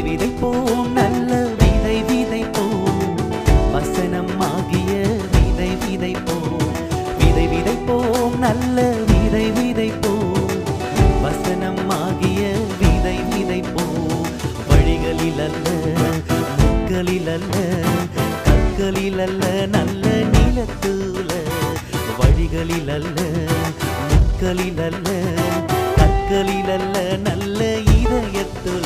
விதை விதைப்போம் நல்ல விதை விதைப்போம் வசனம் ஆகிய விதை விதைப்போம் விதை விதைப்போம் நல்ல விதை விதைப்போம் வசனம் ஆகிய விதை விதைப்போம் வழிகளில் அல்ல முட்களில் அல்ல கற்களில் அல்ல நல்ல நிலத்துல வழிகளில் அல்ல முட்களில் அல்ல கற்களில் அல்ல நல்ல இதயத்துல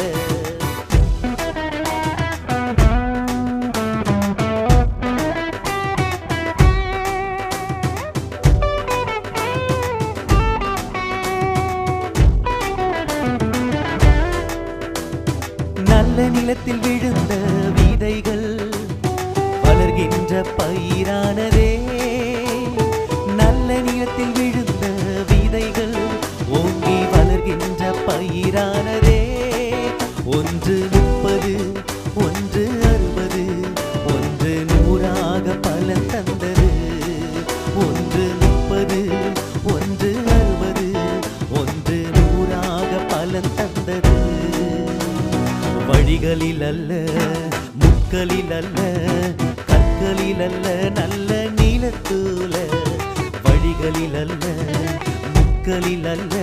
நல்ல நிலத்தில் விழுந்த விதைகள் வளர்கின்ற பயிரானதே நல்ல நிலத்தில் விழுந்த விதைகள் ஓங்கி வளர்கின்ற பயிரானதே ஒன்று 30 ஒன்று 60 ஒன்று 100 பலன் தந்தது ஒன்று 30 ஒன்று 60 ஒன்று 100 பலன் தந்தது வழிகளில் அல்ல முட்களில் அல்ல கற்களில் அல்ல நல்ல நீலத்தூல வழிகளில் அல்ல முட்களில் அல்ல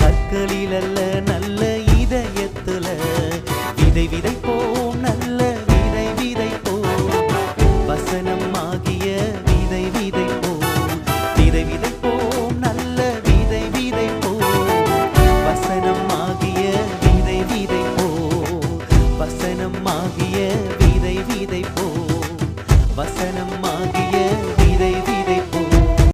கற்களில் அல்ல நல்ல இதயத்துல விதை விதைப்போம் நல்ல விதை விதைப்போம் வசனம் ஆகிய விதை விதைப்போம் விதை விதைப்போம் நல்ல விதை விதைப்போம் வசனம் ஆகிய விதை விதைப்போம் வசனம் ஆகிய விதை விதைப்போம் வசனம்